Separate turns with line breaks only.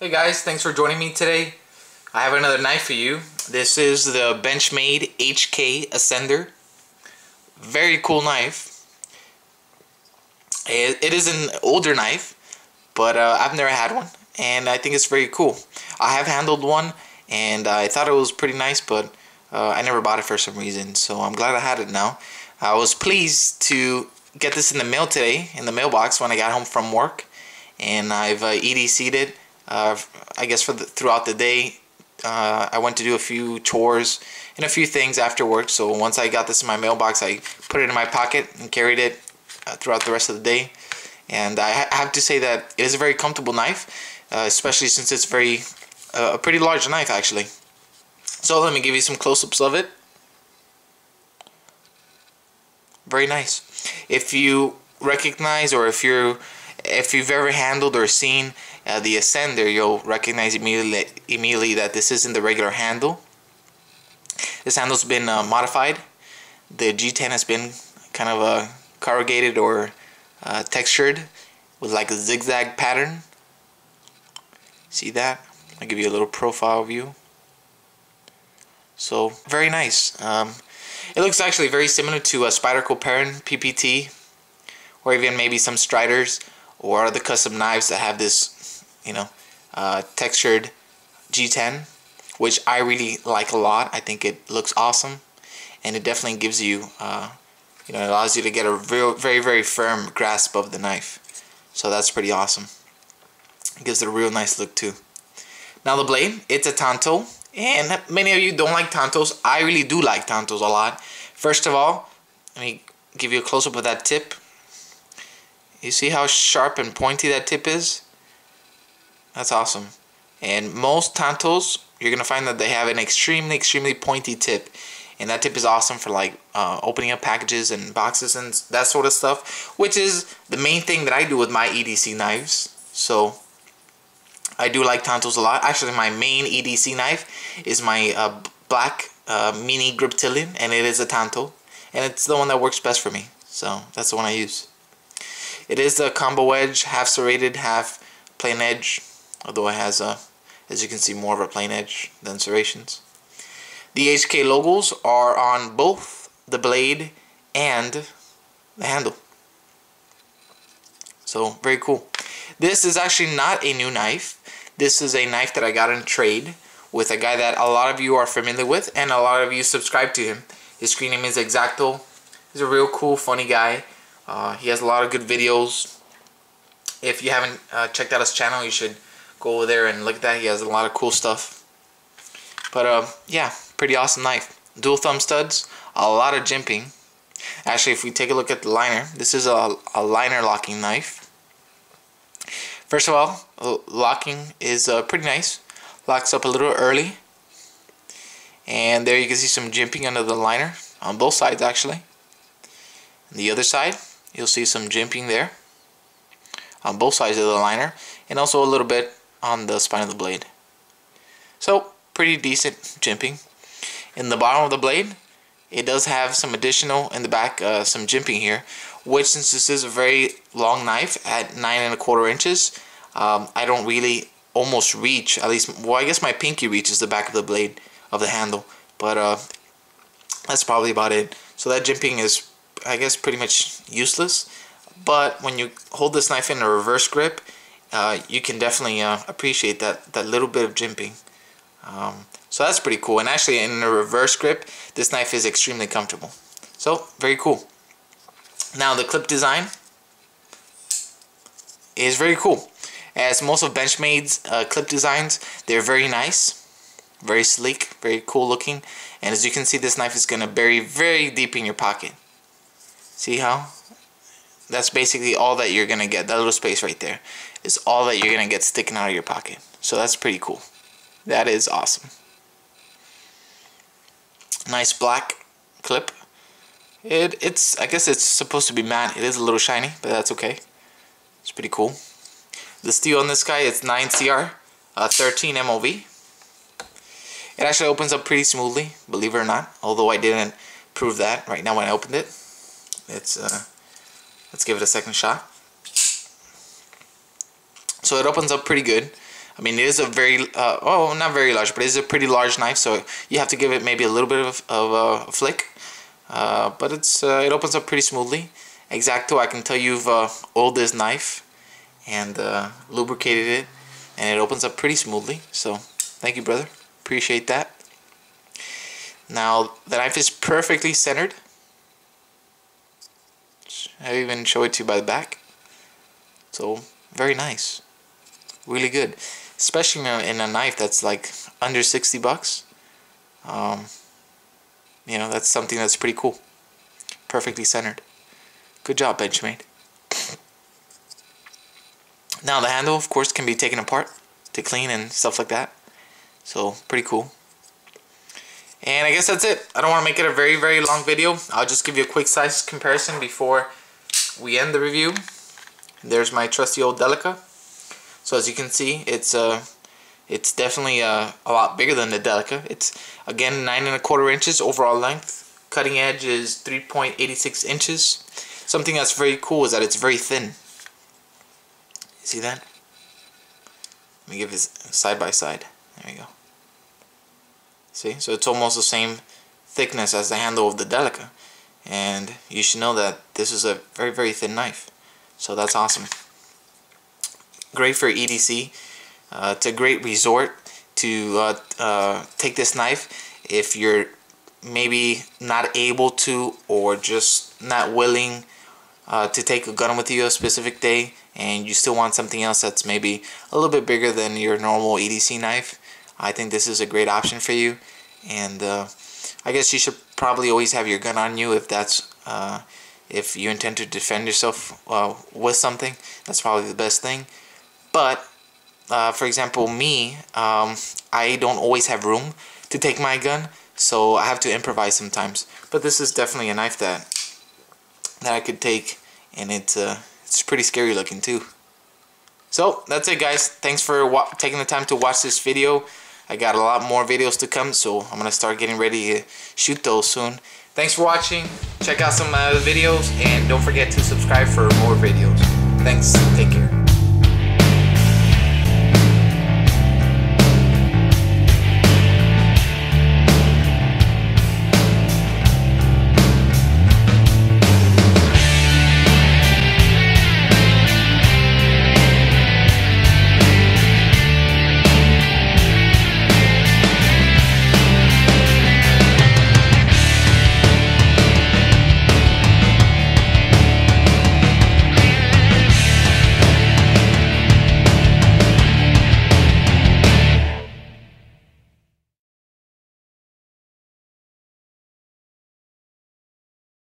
Hey guys, thanks for joining me today. I have another knife for you. This is the Benchmade HK Ascender. Very cool knife. It is an older knife, but I've never had one, and I think it's very cool. I have handled one, and I thought it was pretty nice, but I never bought it for some reason, so I'm glad I had it now. I was pleased to get this in the mail today, in the mailbox when I got home from work, and I've EDC'd it. I guess throughout the day, I went to do a few chores and a few things after work. So once I got this in my mailbox, I put it in my pocket and carried it throughout the rest of the day. And I have to say that it is a very comfortable knife, especially since it's a pretty large knife actually. So let me give you some close-ups of it. Very nice. If you recognize, or if you've ever handled or seen the Ascender, you'll recognize immediately that this isn't the regular handle. This handle's been modified. The G10 has been kind of corrugated or textured with like a zigzag pattern. See that? I'll give you a little profile view. So very nice. It looks actually very similar to a Spyderco Perrin PPT, or even maybe some Striders or other custom knives that have this, textured G10, which I really like a lot. I think it looks awesome, and it definitely gives you, it allows you to get a very, very firm grasp of the knife. So that's pretty awesome. It gives it a real nice look too. Now the blade, it's a tanto, and many of you don't like tantos. I really do like tantos a lot. First of all, let me give you a close-up of that tip. You see how sharp and pointy that tip is? That's awesome. And most tantos, you're going to find that they have an extremely pointy tip. And that tip is awesome for like opening up packages and boxes and that sort of stuff, which is the main thing that I do with my EDC knives. So I do like tantos a lot. Actually, my main EDC knife is my black mini Griptilian, and it is a tanto. And it's the one that works best for me. So that's the one I use. It is a combo edge, half serrated, half plain edge, although it has, as you can see, more of a plain edge than serrations. The HK logos are on both the blade and the handle. So, very cool. This is actually not a new knife. This is a knife that I got in trade with a guy that a lot of you are familiar with, and a lot of you subscribe to him. His screen name is Exacto. He's a real cool, funny guy. He has a lot of good videos. If you haven't checked out his channel, you should go over there and look at that. He has a lot of cool stuff. But yeah, pretty awesome knife. Dual thumb studs, a lot of jimping. Actually, if we take a look at the liner, this is a liner locking knife. First of all, locking is pretty nice. Locks up a little early. And there you can see some jimping under the liner on both sides actually. On the other side, you'll see some jimping there on both sides of the liner, and also a little bit on the spine of the blade. So pretty decent jimping. In the bottom of the blade, it does have some additional in the back, some jimping here, which, since this is a very long knife at 9 1/4 inches, I don't really almost reach, at least, well, I guess my pinky reaches the back of the blade of the handle, but that's probably about it. So that jimping is, I guess, pretty much useless. But when you hold this knife in a reverse grip, you can definitely appreciate that little bit of jimping. So that's pretty cool. And actually, in a reverse grip, this knife is extremely comfortable. So very cool. Now the clip design is very cool. As most of Benchmade's clip designs, they're very nice, very sleek, very cool looking. And as you can see, this knife is going to bury very deep in your pocket. See how? That's basically all that you're going to get. That little space right there is all that you're going to get sticking out of your pocket. So that's pretty cool. That is awesome. Nice black clip. I guess it's supposed to be matte. It is a little shiny, but that's okay. It's pretty cool. The steel on this guy is 9CR 13 MOV. It actually opens up pretty smoothly, believe it or not, although I didn't prove that right now when I opened it. Let's give it a second shot. So it opens up pretty good. I mean, it is a very, oh, not very large, but it is a pretty large knife, so you have to give it maybe a little bit of a flick. But it opens up pretty smoothly. X-Acto, I can tell you've oiled this knife and lubricated it, and it opens up pretty smoothly. So, thank you, brother. Appreciate that. Now, the knife is perfectly centered. I'll even show it to you by the back. So, very nice. Really good. Especially in a knife that's like under 60 bucks. You know, that's something that's pretty cool. Perfectly centered. Good job, Benchmade. Now, the handle, of course, can be taken apart to clean and stuff like that. So, pretty cool. And I guess that's it. I don't want to make it a very, very long video. I'll just give you a quick size comparison before we end the review. There's my trusty old Delica. So as you can see, it's definitely a lot bigger than the Delica. It's, again, 9 1/4 inches overall length. Cutting edge is 3.86 inches. Something that's very cool is that it's very thin. You see that? Let me give it side by side. There you go. See, so it's almost the same thickness as the handle of the Delica, and you should know that this is a very, very thin knife. So that's awesome. Great for EDC. It's a great resort to take this knife if you're maybe not able to, or just not willing to take a gun with you a specific day, and you still want something else that's maybe a little bit bigger than your normal EDC knife. I think this is a great option for you, and I guess you should probably always have your gun on you if that's if you intend to defend yourself with something. That's probably the best thing. But for example, me, I don't always have room to take my gun, so I have to improvise sometimes. But this is definitely a knife that I could take, and it's pretty scary looking too. So that's it, guys. Thanks for taking the time to watch this video. I got a lot more videos to come, so I'm gonna start getting ready to shoot those soon. Thanks for watching. Check out some videos, and don't forget to subscribe for more videos. Thanks. Take care.